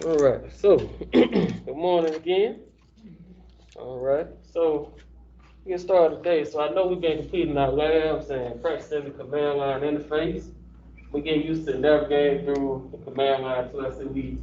All right, so good morning again. All right, so we get started today. So I know we've been completing our labs and practicing the command line interface. We get used to navigating through the command line too. I see we,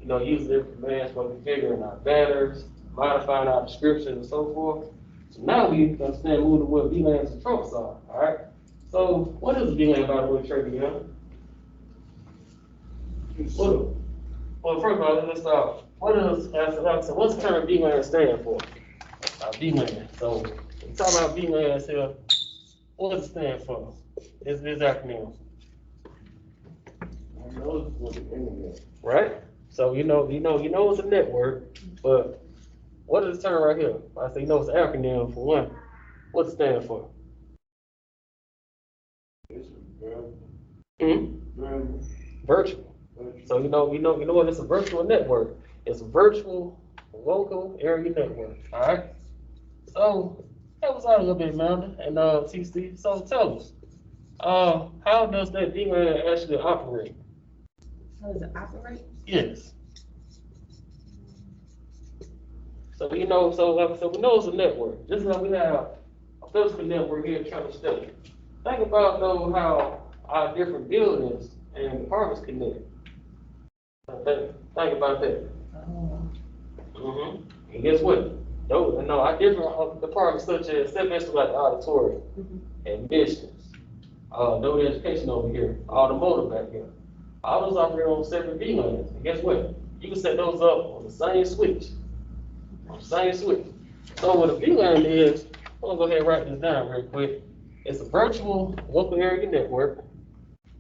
use different commands for configuring our banners, modifying our descriptions, and so forth. So now we understand what VLANs and trunks are. All right. So what is a VLAN by the way, Trey? What, well, first of all, let's start. What's the term VLAN stand for? VLAN. So we talk about VLANs here. What does it stand for? It's this acronym. Right? So it's a network, but what is the term right here? I say it's an acronym for one. What's it stand for? Virtual. So what it's a virtual network. It's a virtual local area network. All right. So that was out a little bit, Amanda and TC. So tell us, how does that VLAN actually operate? How does it operate? Yes. So we know it's a network. Just like we have a physical network here at Travel State. Think about though how our different buildings and departments connect. Think about that. And guess what? Our different departments such as like the auditorium, admissions, no education over here, automotive back here. All those operate on separate VLANs. And guess what? You can set those up on the same switch. So what a VLAN is, I'm gonna go ahead and write this down real quick. It's a virtual local area network.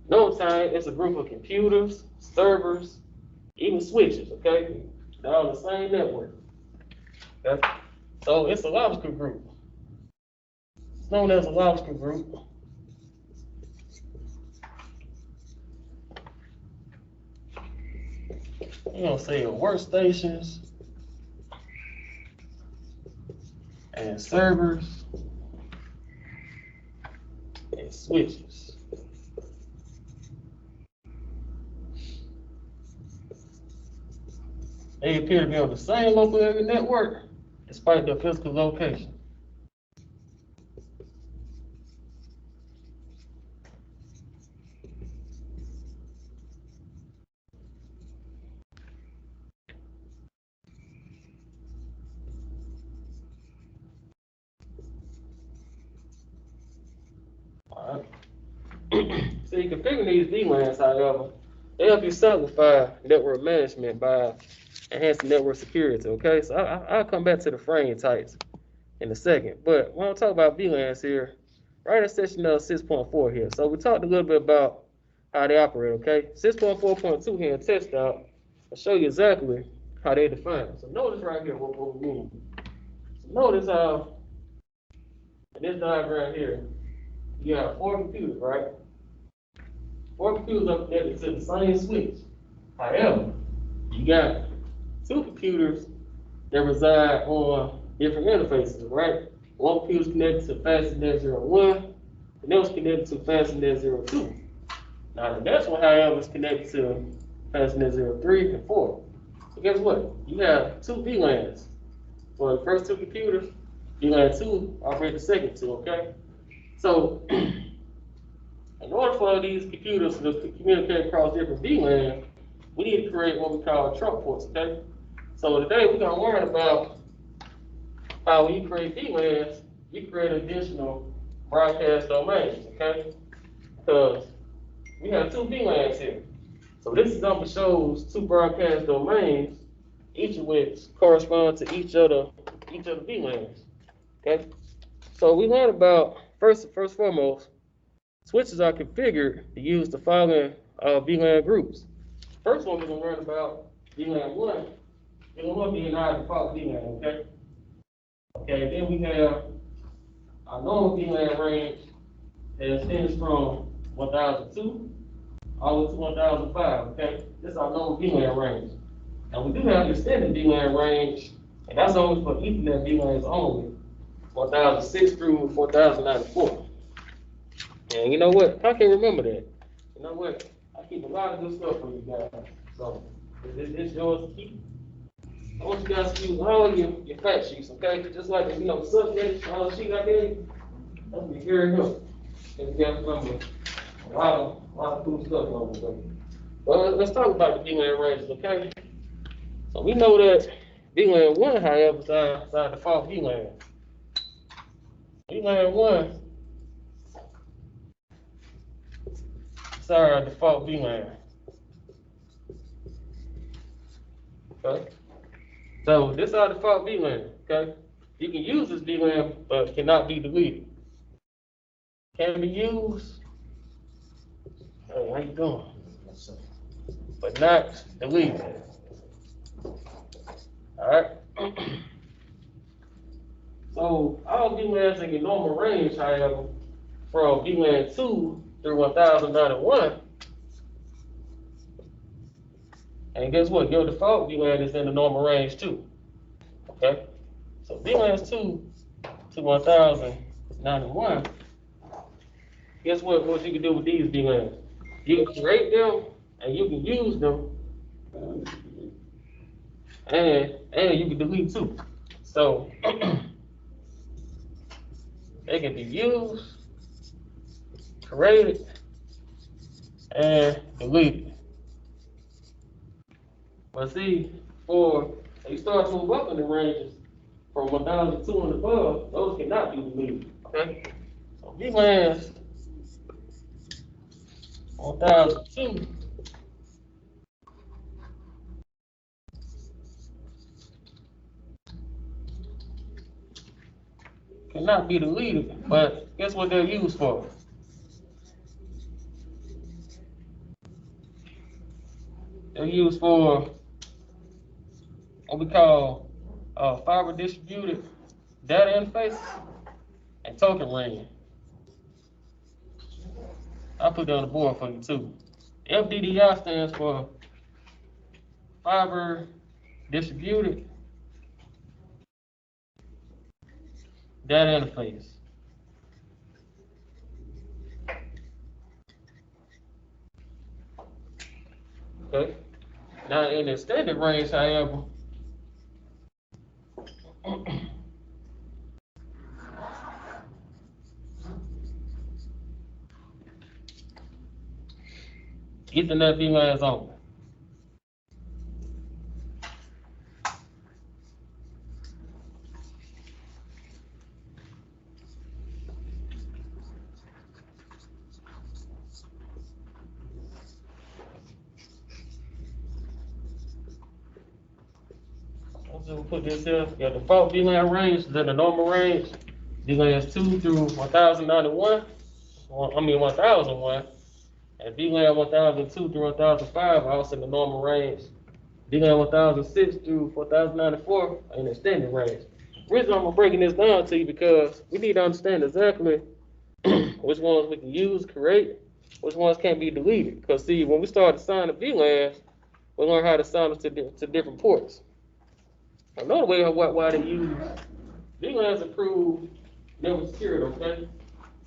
No time, it's a group of computers, servers, even switches, okay? They're on the same network. Okay? So it's a logical group. It's known as a logical group. You're gonna say workstations and servers and switches. They appear to be on the same local area network despite their physical location. All right. So you configure these VLANs, however, they help you simplify network management by enhancing network security, okay? So I'll come back to the frame types in a second. But when I talk about VLANs here, right in section 6.4 here. So we talked a little bit about how they operate, okay? 6.4.2 here in test out, I'll show you exactly how they define it. So notice right here what we mean. So notice how in this diagram here, you have 4 computers, right? 4 computers are connected to the same switch. However, you got 2 computers that reside on different interfaces, right? One computer is connected to FastNet 01, and that was connected to FastNet 02. Now the next one, however, is connected to FastNet 03 and 4. So guess what? You have 2 VLANs. For the first 2 computers, VLAN 2 operate the second 2, okay? So in order for these computers to communicate across different VLANs, we need to create what we call trunk ports, okay? So today we're gonna learn about how when you create VLANs, you create additional broadcast domains, okay? Because we have 2 VLANs here. So this example shows 2 broadcast domains, each of which correspond to each of the VLANs, okay? So we learned about, first foremost, switches are configured to use the following VLAN groups. First one we're gonna learn about VLAN 1. VLAN 1 being our default VLAN, okay? Okay, then we have our normal VLAN range that extends from 1002 all the way to 1005, okay? This is our normal VLAN range. Now we do have an extended VLAN range, and that's only for Ethernet VLANs only, 1006 through 4094. And you know what? I can't remember that. You know what? I keep a lot of good stuff for you guys. So It's yours to keep. I want you guys to use all your fact sheets, okay? Just like the subject, all the sheet I gave you, that's me here and here. And you have to remember a lot of cool stuff on it. Well, let's talk about the VLAN ranges, okay? So we know that VLAN 1, however, is our default VLAN. VLAN 1 is our default VLAN. Okay? So this is our default VLAN, okay? You can use this VLAN, but it cannot be deleted. Can be used. Hey, how you doing? But not deleted. Alright? So all VLANs in your normal range, however, from VLAN 2 through 1091, and guess what? Your default VLAN is in the normal range too. Okay? So VLANs 2 to 1091, guess what you can do with these VLANs? You can create them and you can use them and you can delete too. So they can be used, created, and deleted. But see, for you start to move up in the ranges from 1002 and above, those cannot be deleted. Okay? So VLANs 1002 cannot be deleted, but guess what they're used for? They're used for what we call fiber distributed data interface and token ring. I'll put that on the board for you too. FDDI stands for fiber distributed data interface. Okay. Now in the extended range, however, Ethernet VLANs only. We'll put this here. Your default VLAN range is in the normal range. VLANs 2 through 1091. 1001. And VLAN 1002 through 1005 are also in the normal range. VLAN 1006 through 4094 are in the extended range. The reason I'm breaking this down to you because we need to understand exactly which ones we can use, create, which ones can't be deleted. Because see, when we start assigning VLANs, we learn how to assign them to different ports. Another way of why they use VLANs improve network security, okay?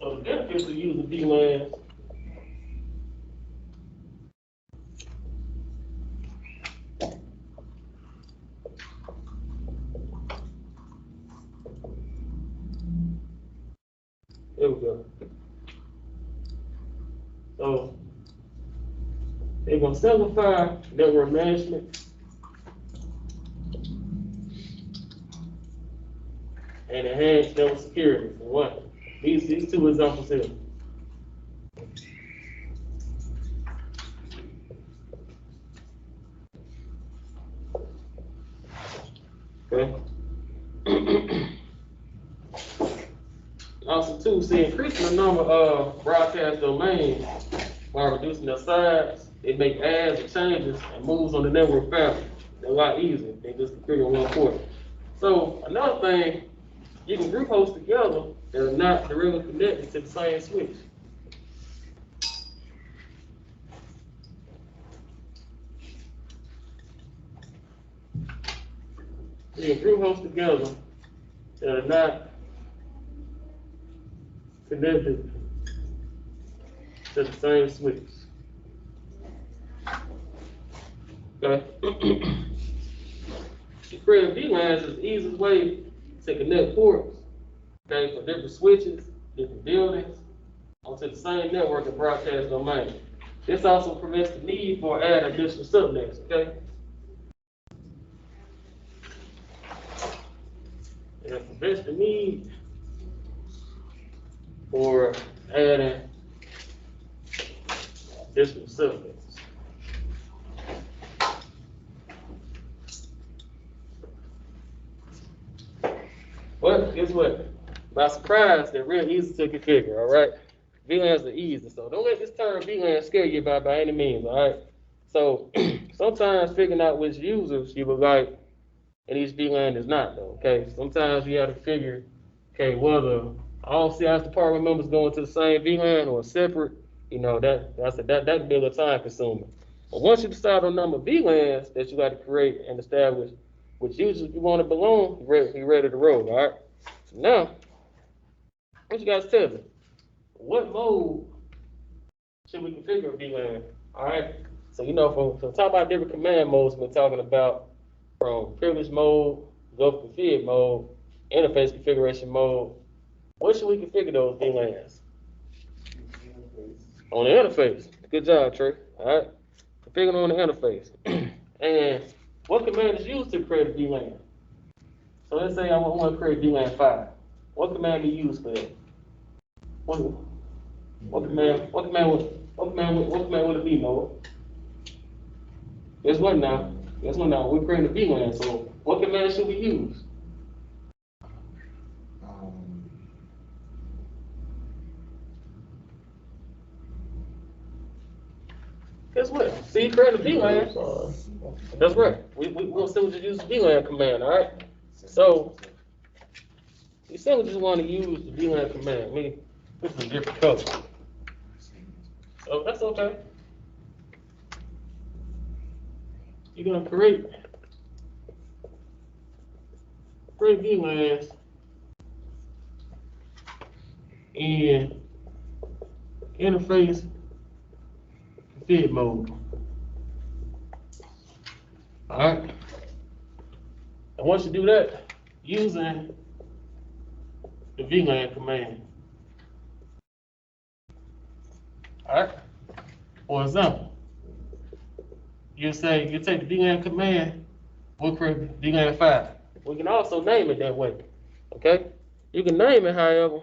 So the benefits of using VLANs there we go. So they're gonna simplify network management and enhance network security. For what? These two examples here. Okay. Also, too, see, increasing the number of broadcast domains while reducing their size, it makes adds and changes and moves on the network faster. They're a lot easier than just configuring one port. So another thing, you can group hosts together that are not directly connected to the same switch. You can group hosts together that are not connected to the same switch. Okay. Creating VLANs is the easiest way to connect ports, okay, for different switches, different buildings, onto the same network and broadcast domain. This also prevents the need for adding additional subnets, okay? It prevents the need for adding additional subnets. But guess what? By surprise, they're real easy to configure, all right? VLANs are easy, so don't let this term VLAN scare you by any means, all right? So sometimes figuring out which users you would like in each VLAN is not, though, okay? Sometimes you have to figure, okay, whether all CIS department members go into the same VLAN or separate, you know, that can be a little time consuming. But once you decide on number of VLANs that you got to create and establish which users you want to belong, you're ready to roll, all right? So now, what you guys tell me? What mode should we configure a VLAN? All right. So you know, from talking about different command modes, we're talking about from privilege mode, global config mode, interface configuration mode. What should we configure those VLANs? On the interface. Good job, Trey. All right. Configure on the interface. And what command is used to create a VLAN? So let's say I want to create VLAN 5. What command do you use for that? What command would it be, Noah? Guess what now? We're creating a VLAN, so what command should we use? Guess what? See, you create a VLAN. That's right. We'll still just use the VLAN command, all right? So, you still just want to use the VLAN command. Maybe this is a different color. So that's okay. You're gonna create VLANs in interface config mode. All right. And once you do that, using the VLAN command. All right. For example, you take the VLAN command, we'll create VLAN 5. We can also name it that way. Okay? You can name it, however.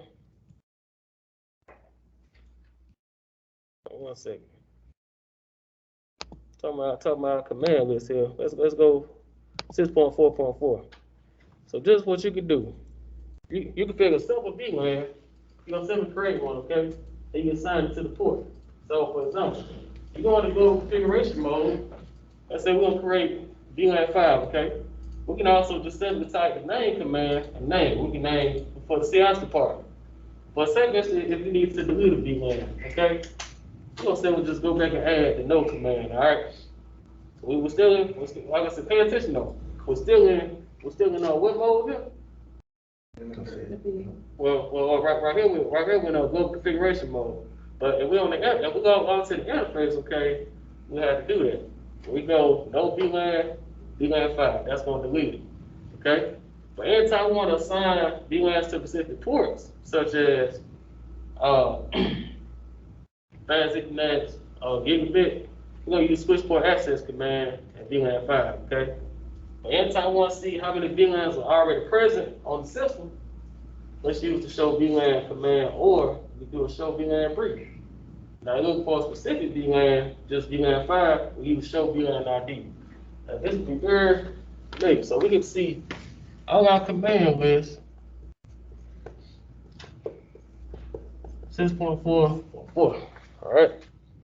One second. Talking about command list here. Let's go 6.4.4. So just what you can do. You can pick a simple VLAN. You're gonna simply create one, okay? And you assign it to the port. So for example, you're going to go configuration mode. Let's say we're gonna create VLAN 5, okay? We can also just simply type the name command and name. We can name for the CIS department. For a second, if you need to delete a VLAN, okay? We're gonna say we'll just go back and add the no command, all right? So we're still in, like I said, pay attention though. We're still in what mode here? Well, right here we're in a global configuration mode. But if we go onto the interface, okay, we have to do that. We go no VLAN 5. That's gonna delete it. Okay? But anytime we want to assign VLANs to specific ports, such as fast Ethernet, gigabit, we're gonna use switch port access command and VLAN 5. Okay? But anytime we want to see how many VLANs are already present on the system, let's use the show VLAN command, or we do a show VLAN brief. Now, look for a specific VLAN, just VLAN 5, we use show VLAN ID. Now, this will be very big, so we can see all our command lists. 6.4.4. All right.